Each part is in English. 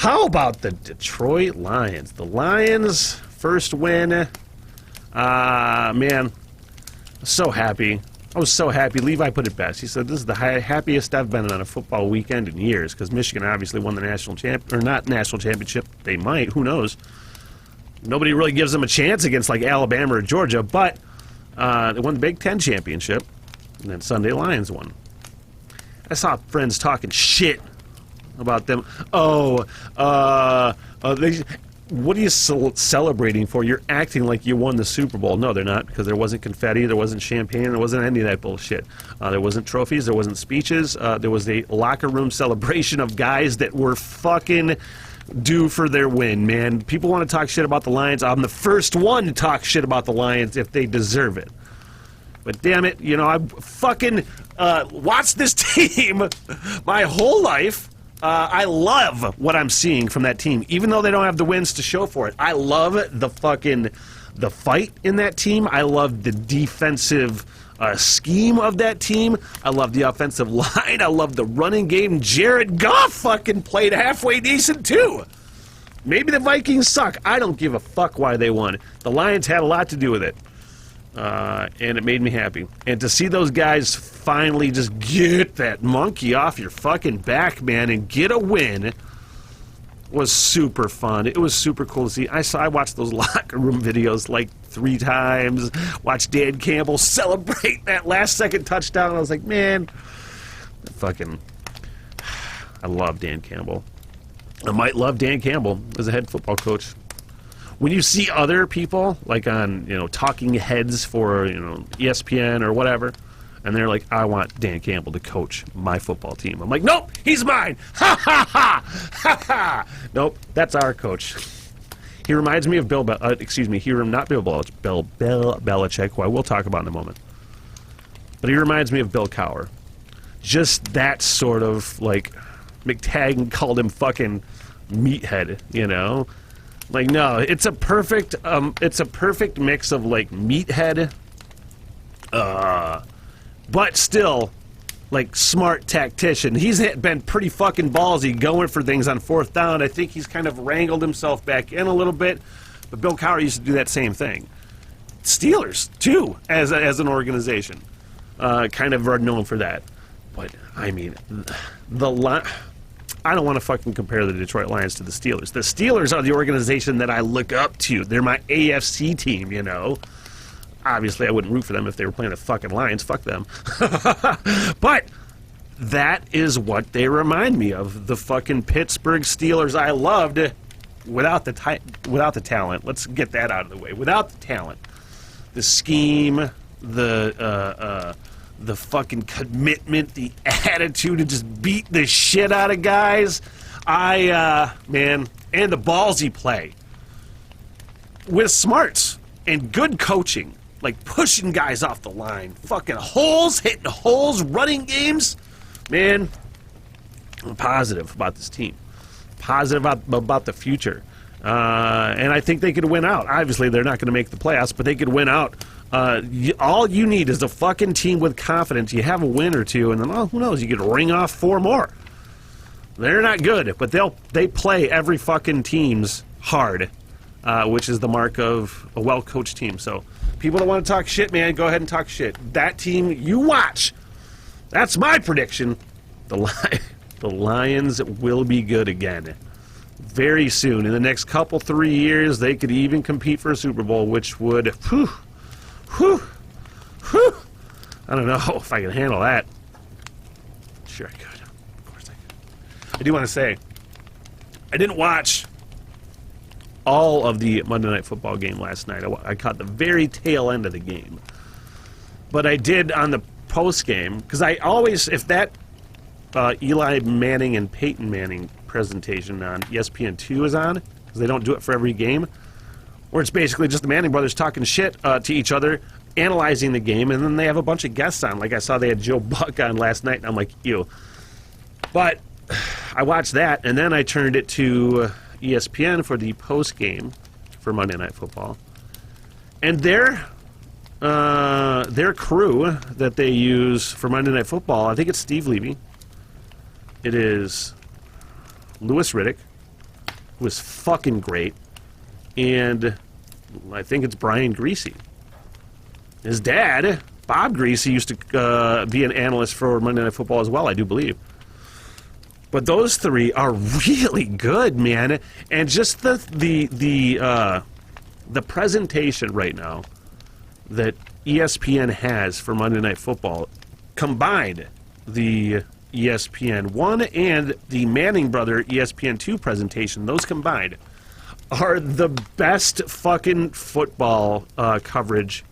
How about the Detroit Lions? The Lions' first win. Man, so happy. I was so happy. Levi put it best. He said, this is the happiest I've been on a football weekend in years, because Michigan obviously won the national not national championship. They might. Who knows? Nobody really gives them a chance against, like, Alabama or Georgia, but they won the Big Ten championship, and then Sunday Lions won. I saw friends talking shit about them. What are you celebrating for? You're acting like you won the Super Bowl. No, they're not, because there wasn't confetti, there wasn't champagne, there wasn't any of that bullshit. There wasn't trophies, there wasn't speeches. There was a locker room celebration of guys that were fucking due for their win, man. People want to talk shit about the Lions. I'm the first one to talk shit about the Lions if they deserve it. But damn it, you know, I fucking watched this team my whole life. I love what I'm seeing from that team, even though they don't have the wins to show for it. I love the fight in that team. I love the defensive scheme of that team. I love the offensive line. I love the running game. Jared Goff fucking played halfway decent too. Maybe the Vikings suck. I don't give a fuck why they won. The Lions had a lot to do with it. And it made me happy. And to see those guys finally just get that monkey off your fucking back, man, and get a win was super fun. It was super cool to see. I watched those locker room videos like 3 times. Watched Dan Campbell celebrate that last-second touchdown. I was like, man, I love Dan Campbell. I might love Dan Campbell as a head football coach. When you see other people, like on, you know, talking heads for, you know, ESPN or whatever, and they're like, I want Dan Campbell to coach my football team. I'm like, nope, he's mine. Ha, ha, ha, ha, ha. Nope, that's our coach. He reminds me of not Bill Belichick, who I will talk about in a moment. But he reminds me of Bill Cowher. Just that sort of, like, McTaggart called him fucking meathead, you know? Like, no, it's a perfect mix of, like, meathead, but still, like, smart tactician. He's been pretty fucking ballsy going for things on 4th down. I think he's kind of wrangled himself back in a little bit, but Bill Cowher used to do that same thing. Steelers, too, as an organization, kind of are known for that. But, I mean, I don't want to fucking compare the Detroit Lions to the Steelers. The Steelers are the organization that I look up to. They're my AFC team, you know. Obviously, I wouldn't root for them if they were playing the fucking Lions. Fuck them. But that is what they remind me of. The fucking Pittsburgh Steelers I loved without the talent. Let's get that out of the way. Without the talent. The scheme, the fucking commitment, the attitude to just beat the shit out of guys. Man, and the ballsy play. With smarts and good coaching, like pushing guys off the line, fucking holes, hitting holes, running games. Man, I'm positive about this team. Positive about the future. And I think they could win out. Obviously, they're not going to make the playoffs, but they could win out. All you need is a fucking team with confidence. You have a win or two, and then, who knows, you could ring off 4 more. They're not good, but they play every fucking team's hard, which is the mark of a well-coached team. So people that want to talk shit, man, go ahead and talk shit. That team, you watch. That's my prediction. The Lions will be good again. Very soon. In the next couple, 3 years, they could even compete for a Super Bowl, which would, I don't know if I can handle that. Sure I could. Of course I could. I do want to say, I didn't watch all of the Monday Night Football game last night. I caught the very tail end of the game. But I did on the post game, because I always, if that Eli Manning and Peyton Manning presentation on ESPN2 is on, because they don't do it for every game, where it's basically just the Manning brothers talking shit to each other, analyzing the game, and then they have a bunch of guests on. Like I saw they had Joe Buck on last night, and I'm like, ew. But I watched that, and then I turned it to ESPN for the post game for Monday Night Football. And their crew that they use for Monday Night Football, I think it's Steve Levy. It is Louis Riddick, who is fucking great, and I think it's Brian Greasy. His dad, Bob Greasy, used to be an analyst for Monday Night Football as well, I do believe. But those three are really good, man. And just the presentation right now that ESPN has for Monday Night Football, combined the ESPN 1 and the Manning Brother ESPN 2 presentation, those combined are the best fucking football coverage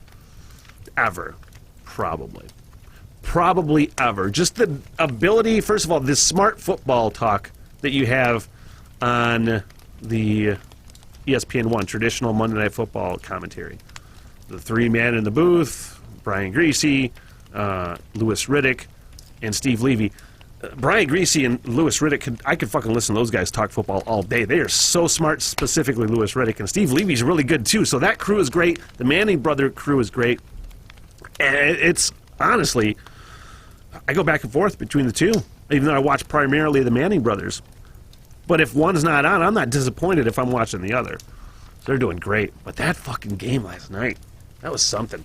ever. Probably ever. Just the ability, first of all, this smart football talk that you have on the ESPN 1, traditional Monday Night Football commentary. The three men in the booth, Brian Greasy, Louis Riddick, and Steve Levy. Brian Greasy and Louis Riddick, I could fucking listen to those guys talk football all day. They are so smart, specifically Louis Riddick. And Steve Levy's really good, too. So that crew is great. The Manning Brother crew is great. And it's, honestly, I go back and forth between the two, even though I watch primarily the Manning Brothers. But if one's not on, I'm not disappointed if I'm watching the other. So they're doing great. But that fucking game last night, that was something.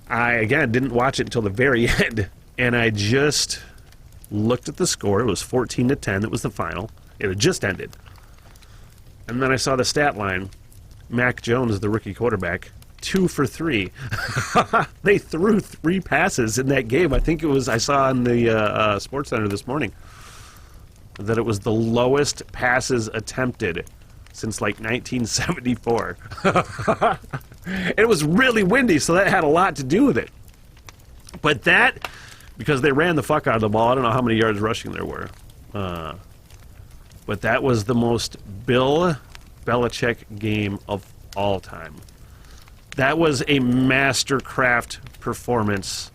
I, again, didn't watch it until the very end. And I just looked at the score. It was 14-10. That was the final. It had just ended. And then I saw the stat line. Mac Jones, the rookie quarterback, 2 for 3. They threw 3 passes in that game. I think it was, I saw on the Sports Center this morning that it was the lowest passes attempted since like 1974. It was really windy, so that had a lot to do with it. But that, because they ran the fuck out of the ball, I don't know how many yards rushing there were. But that was the most Bill Belichick game of all time. That was a mastercraft performance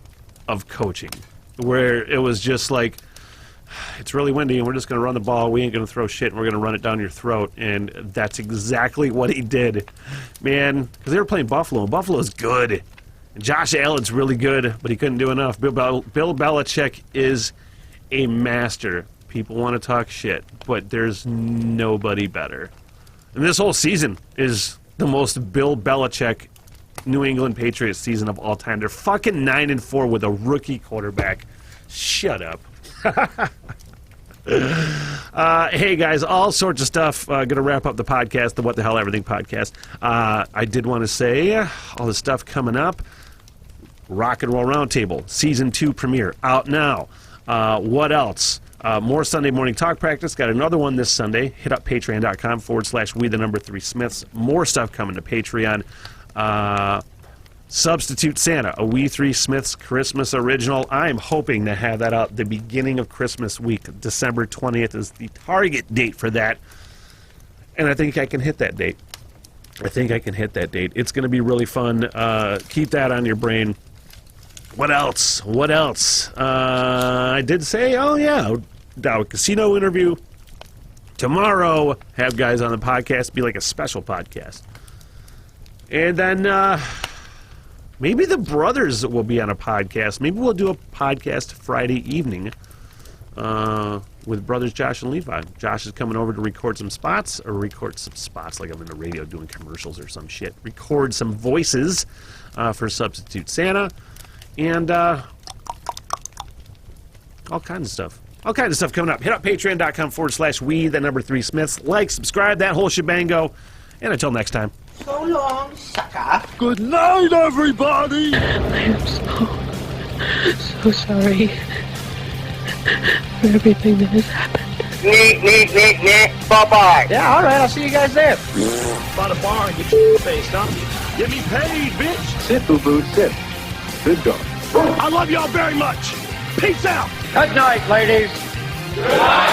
of coaching, where it was just like, it's really windy and we're just going to run the ball. We ain't going to throw shit and we're going to run it down your throat. And that's exactly what he did, man, because they were playing Buffalo, and Buffalo's good. And Josh Allen's really good, but he couldn't do enough. Bill Belichick is a master. People want to talk shit, but there's nobody better. And this whole season is the most Bill Belichick New England Patriots season of all time. They're fucking 9-4 with a rookie quarterback. Shut up. Hey guys, all sorts of stuff. Gonna wrap up the podcast, the What the Hell Everything podcast. I did want to say all the stuff coming up. Rock and Roll Roundtable Season 2 premiere out now. What else? More Sunday morning talk practice. Got another one this Sunday. Hit up patreon.com/we3smiths. More stuff coming to Patreon. Substitute Santa, a We Three Smiths Christmas original. I'm hoping to have that out the beginning of Christmas week. December 20th is the target date for that. And I think I can hit that date. It's going to be really fun. Keep that on your brain. What else? I did say, a casino interview. Tomorrow, have guys on the podcast, be like a special podcast. And then maybe the brothers will be on a podcast. Maybe we'll do a podcast Friday evening with brothers Josh and Levi. Josh is coming over to record some spots like I'm in the radio doing commercials or some shit. Record some voices for Substitute Santa. And all kinds of stuff. All kinds of stuff coming up. Hit up patreon.com/we3smiths. Like, subscribe, that whole shebango. And until next time. So long, sucker. Good night, everybody! I am so sorry for everything that has happened. Bye-bye. Yeah, all right, I'll see you guys there. By the bar and get your face, huh? Get me paid, bitch! Sit, boo-boo, sit. Good dog. I love y'all very much! Peace out! Good night, ladies. Good night.